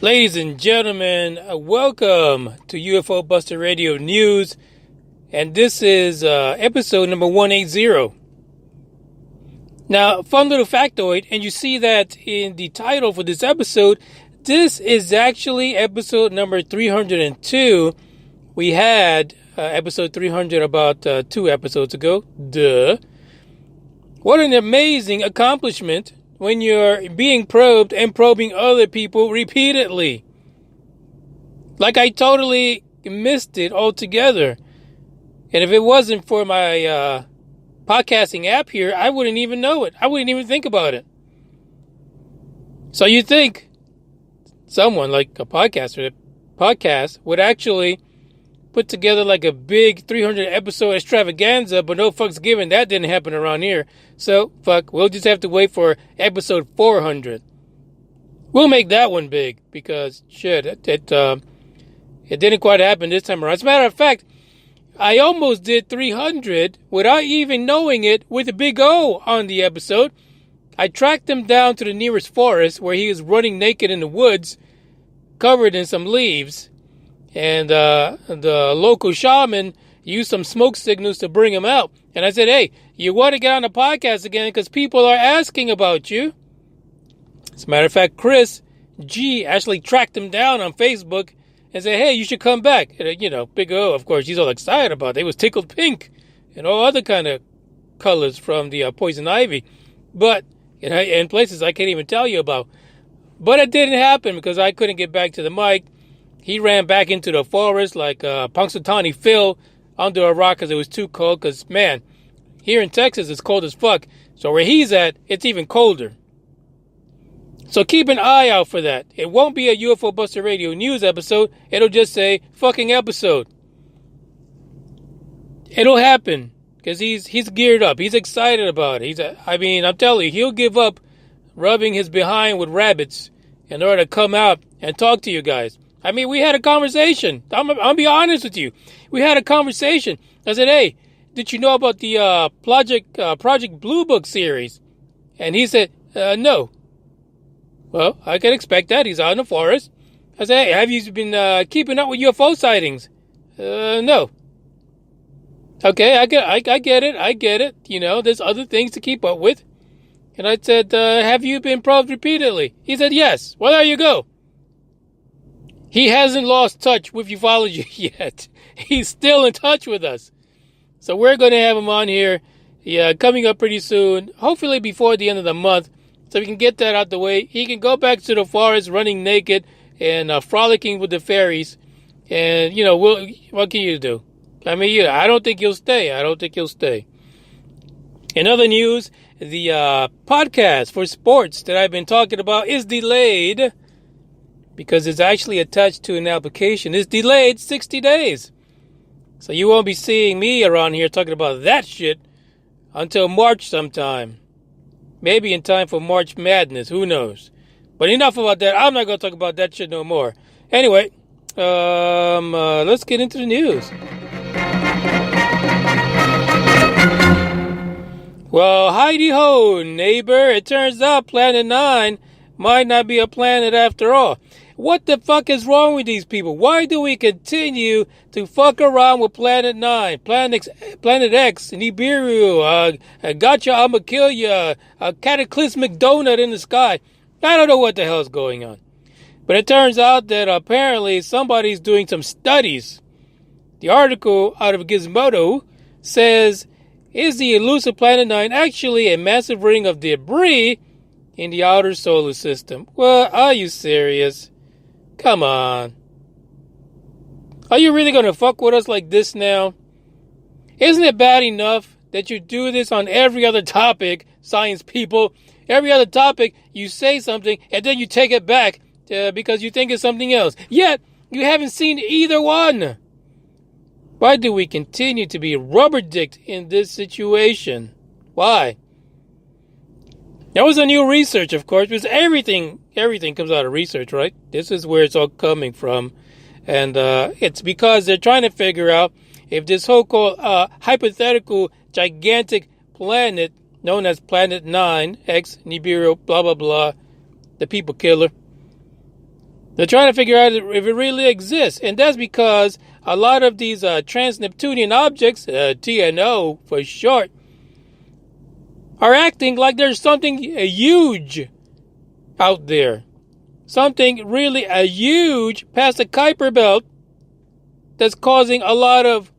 Ladies and gentlemen, welcome to UFO Buster Radio News, and this is episode number 180. Now, fun little factoid, and you see that in the title for this episode, this is actually episode number 302. We had episode 300 about 2 episodes ago. Duh. What an amazing accomplishment when you're being probed and probing other people repeatedly. Like I totally missed it altogether. And if it wasn't for my podcasting app here, I wouldn't even know it. I wouldn't even think about it. So you think someone like a podcaster, podcast would actually put together like a big 300 episode extravaganza, but no fucks given. That didn't happen around here. So, fuck, we'll just have to wait for episode 400. We'll make that one big because, shit, it didn't quite happen this time around. As a matter of fact, I almost did 300 without even knowing it with a big O on the episode. I tracked him down to the nearest forest where he was running naked in the woods, covered in some leaves. And the local shaman used some smoke signals to bring him out. And I said, hey, you want to get on the podcast again because people are asking about you. As a matter of fact, Chris G actually tracked him down on Facebook and said, hey, you should come back. And, Big O, of course, he's all excited about it. It was tickled pink and all other kind of colors from the poison ivy. But in places I can't even tell you about. But it didn't happen because I couldn't get back to the mic. He ran back into the forest like Punxsutawney Phil under a rock because it was too cold. Because, man, here in Texas, it's cold as fuck. So where he's at, it's even colder. So keep an eye out for that. It won't be a UFO Buster Radio News episode. It'll just say, fucking episode. It'll happen because he's geared up. He's excited about it. I'm telling you, he'll give up rubbing his behind with rabbits in order to come out and talk to you guys. I mean, we had a conversation. I'll be honest with you. We had a conversation. I said, hey, did you know about the Project Blue Book series? And he said, no. Well, I can expect that. He's out in the forest. I said, hey, have you been keeping up with UFO sightings? No. Okay, I get it. I get it. There's other things to keep up with. And I said, have you been probed repeatedly? He said, yes. Well, there you go. He hasn't lost touch with ufology yet. He's still in touch with us. So we're going to have him on here coming up pretty soon, hopefully before the end of the month, so we can get that out the way. He can go back to the forest running naked and frolicking with the fairies. And, what can you do? I mean, I don't think he'll stay. In other news, the podcast for sports that I've been talking about is delayed. Because it's actually attached to an application. It's delayed 60 days. So you won't be seeing me around here talking about that shit until March sometime. Maybe in time for March Madness. Who knows? But enough about that. I'm not going to talk about that shit no more. Anyway, let's get into the news. Well, hidey-ho, neighbor. It turns out Planet 9 might not be a planet after all. What the fuck is wrong with these people? Why do we continue to fuck around with Planet 9, Planet X, Nibiru, Gotcha, I'ma kill ya, a cataclysmic donut in the sky? I don't know what the hell's going on. But it turns out that apparently somebody's doing some studies. The article out of Gizmodo says, is the elusive Planet 9 actually a massive ring of debris in the outer solar system? Well, are you serious? Come on. Are you really going to fuck with us like this now? Isn't it bad enough that you do this on every other topic, science people? Every other topic, you say something and then you take it back because you think it's something else. Yet, you haven't seen either one. Why do we continue to be rubber-dicked in this situation? Why? There was a new research, of course, because everything comes out of research, right? This is where it's all coming from. And it's because they're trying to figure out if this whole called hypothetical gigantic planet known as Planet 9, X, Nibiru, blah, blah, blah, the people killer, They're trying to figure out if it really exists. And that's because a lot of these trans-Neptunian objects, TNO for short, are acting like there's something huge out there. Something really huge past the Kuiper Belt that's causing a lot of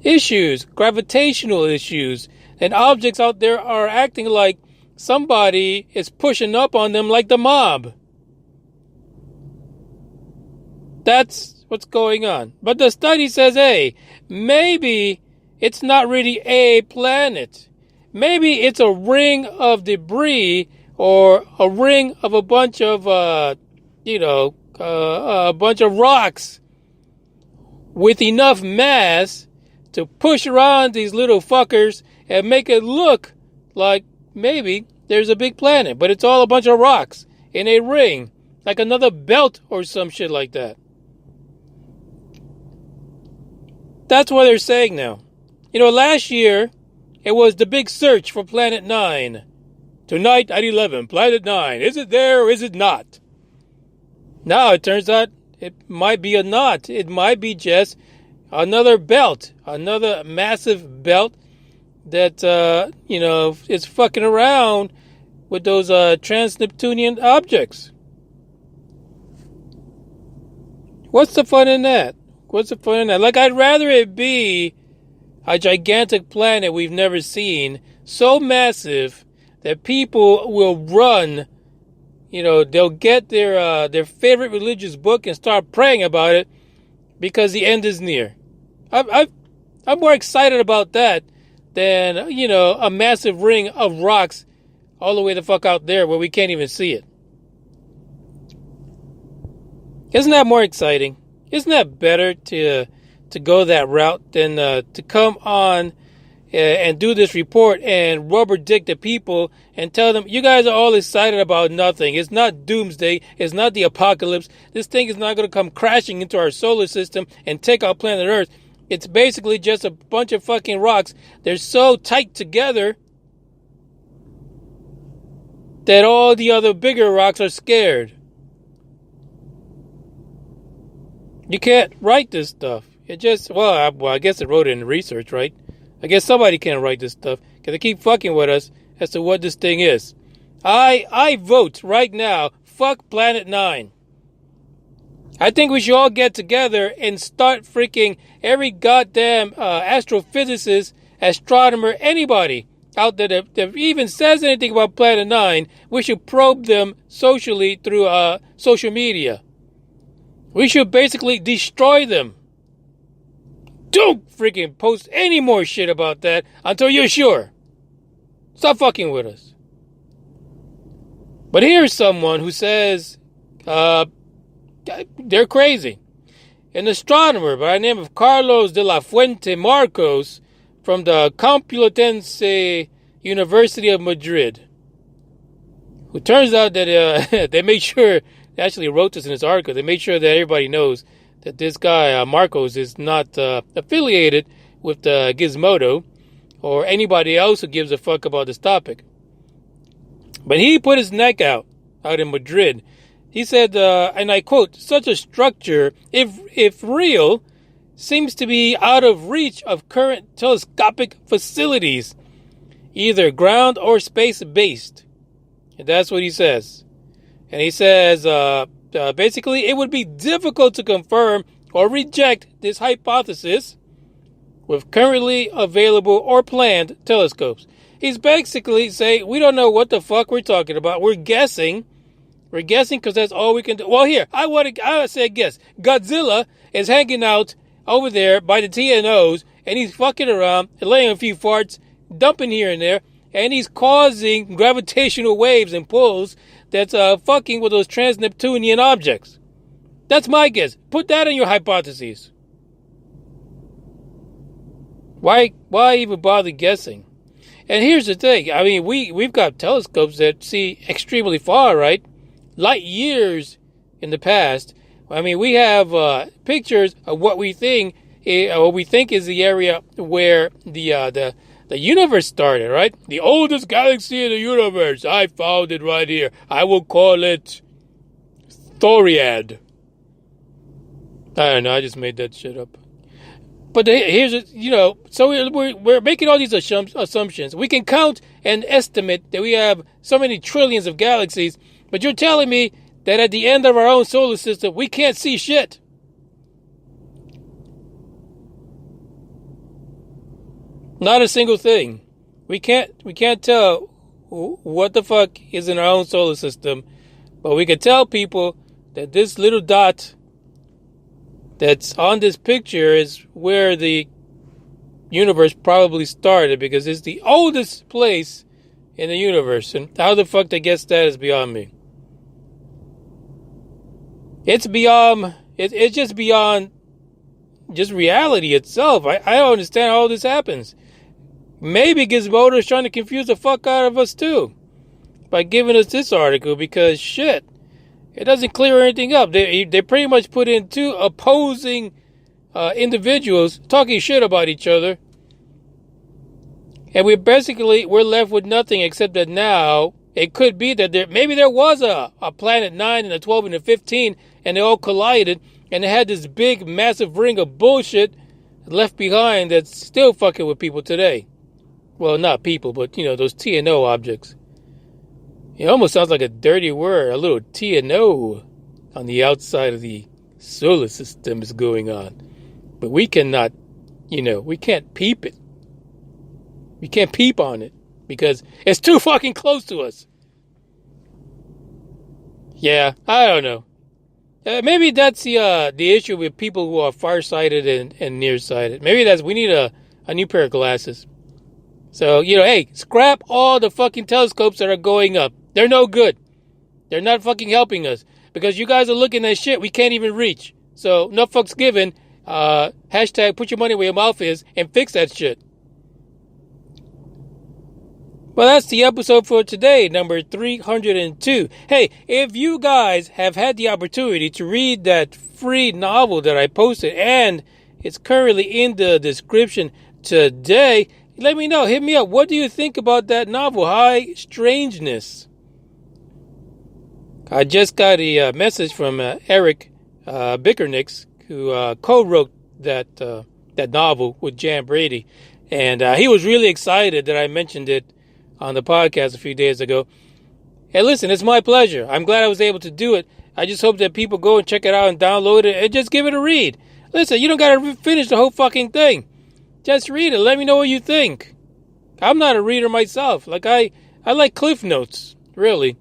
issues, gravitational issues. And objects out there are acting like somebody is pushing up on them like the mob. That's what's going on. But the study says, hey, maybe it's not really a planet. Maybe it's a ring of debris or a ring of a bunch of, a bunch of rocks with enough mass to push around these little fuckers and make it look like maybe there's a big planet. But it's all a bunch of rocks in a ring, like another belt or some shit like that. That's what they're saying now. Last year, it was the big search for Planet 9. Tonight at 11, Planet 9. Is it there or is it not? Now it turns out it might be a not. It might be just another belt. Another massive belt that, is fucking around with those trans-Neptunian objects. What's the fun in that? What's the fun in that? Like, I'd rather it be a gigantic planet we've never seen, so massive that people will run, they'll get their favorite religious book and start praying about it because the end is near. I'm more excited about that than, a massive ring of rocks all the way the fuck out there where we can't even see it. Isn't that more exciting? Isn't that better to go that route than to come on and do this report and rubber dick the people and tell them, you guys are all excited about nothing. It's not doomsday. It's not the apocalypse. This thing is not going to come crashing into our solar system and take out planet Earth. It's basically just a bunch of fucking rocks. They're so tight together that all the other bigger rocks are scared. You can't write this stuff. It just, I guess it wrote it in research, right? I guess somebody can't write this stuff because they keep fucking with us as to what this thing is. I vote right now, fuck Planet 9. I think we should all get together and start freaking every goddamn astrophysicist, astronomer, anybody out there that even says anything about Planet 9, we should probe them socially through social media. We should basically destroy them. Don't freaking post any more shit about that until you're sure. Stop fucking with us. But here's someone who says they're crazy. An astronomer by the name of Carlos de la Fuente Marcos from the Complutense University of Madrid, who turns out that they made sure, they actually wrote this in his article, they made sure that everybody knows that this guy, Marcos, is not affiliated with Gizmodo or anybody else who gives a fuck about this topic. But he put his neck out in Madrid. He said, and I quote, such a structure, if real, seems to be out of reach of current telescopic facilities, either ground or space-based. And that's what he says. And he says, basically, it would be difficult to confirm or reject this hypothesis with currently available or planned telescopes. He's basically saying, we don't know what the fuck we're talking about. We're guessing. We're guessing because that's all we can do. Well, here, I would say guess. Godzilla is hanging out over there by the TNOs, and he's fucking around, laying a few farts, dumping here and there, and he's causing gravitational waves and pulls that's fucking with those trans-Neptunian objects. That's my guess. Put that in your hypotheses. Why even bother guessing? And here's the thing. I mean, we've got telescopes that see extremely far, right? Light years in the past. I mean, we have pictures of what we think is the area where the universe started, right? The oldest galaxy in the universe. I found it right here. I will call it Thoriad. I don't know. I just made that shit up. But here's, so we're making all these assumptions. We can count and estimate that we have so many trillions of galaxies, but you're telling me that at the end of our own solar system, we can't see shit. Not a single thing. We can't tell what the fuck is in our own solar system, but we can tell people that this little dot that's on this picture is where the universe probably started, because it's the oldest place in the universe. And how the fuck they guess that is beyond me. It's beyond, it's just beyond just reality itself. I don't understand how all this happens. Maybe Gizmodo is trying to confuse the fuck out of us too by giving us this article, because shit, it doesn't clear anything up. They pretty much put in two opposing individuals talking shit about each other, and we're left with nothing except that now it could be that maybe there was a Planet 9 and a 12 and a 15, and they all collided, and they had this big massive ring of bullshit left behind that's still fucking with people today. Well, not people, but those TNO objects. It almost sounds like a dirty word. A little TNO on the outside of the solar system is going on. But we cannot, we can't peep it. We can't peep on it because it's too fucking close to us. Yeah, I don't know. Maybe that's the issue with people who are farsighted and nearsighted. Maybe we need a new pair of glasses. So, hey, scrap all the fucking telescopes that are going up. They're no good. They're not fucking helping us. Because you guys are looking at shit we can't even reach. So, no fucks given. Hashtag put your money where your mouth is and fix that shit. Well, that's the episode for today, number 302. Hey, if you guys have had the opportunity to read that free novel that I posted, and it's currently in the description today, let me know. Hit me up. What do you think about that novel, High Strangeness? I just got a message from Eric Bickernicks, who co-wrote that novel with Jan Brady. And he was really excited that I mentioned it on the podcast a few days ago. Hey, listen, it's my pleasure. I'm glad I was able to do it. I just hope that people go and check it out and download it and just give it a read. Listen, you don't got to finish the whole fucking thing. Just read it. Let me know what you think. I'm not a reader myself. Like I like Cliff Notes, really.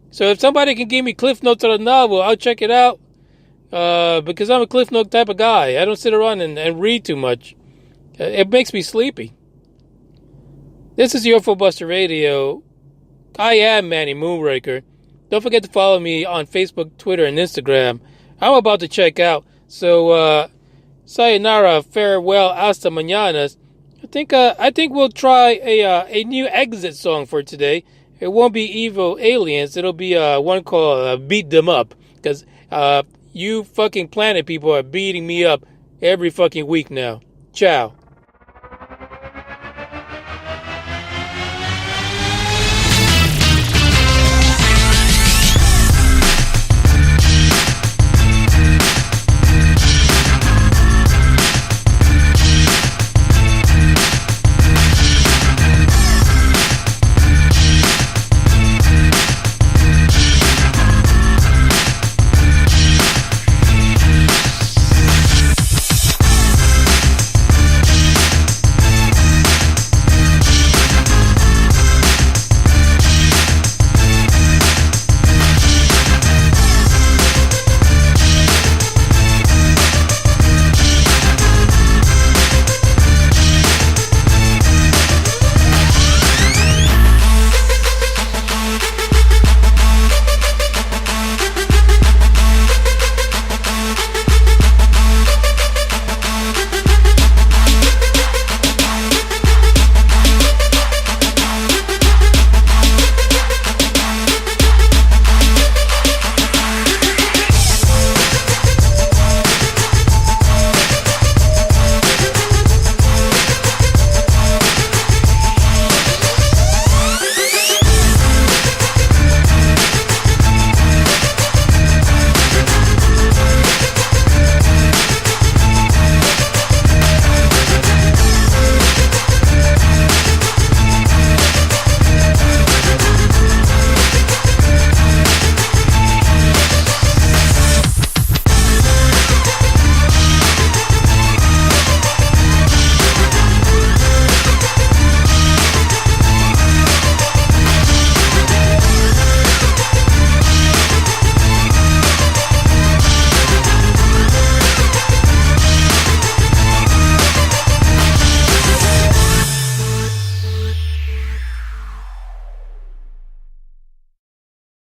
So if somebody can give me Cliff Notes on a novel, I'll check it out. Because I'm a Cliff Note type of guy. I don't sit around and read too much. It makes me sleepy. This is UFO Buster Radio. I am Manny Moonraker. Don't forget to follow me on Facebook, Twitter, and Instagram. I'm about to check out. So, sayonara, farewell, hasta mañanas. I think we'll try a new exit song for today. It won't be Evil Aliens. It'll be one called Beat Them Up. Because you fucking planet people are beating me up every fucking week now. Ciao.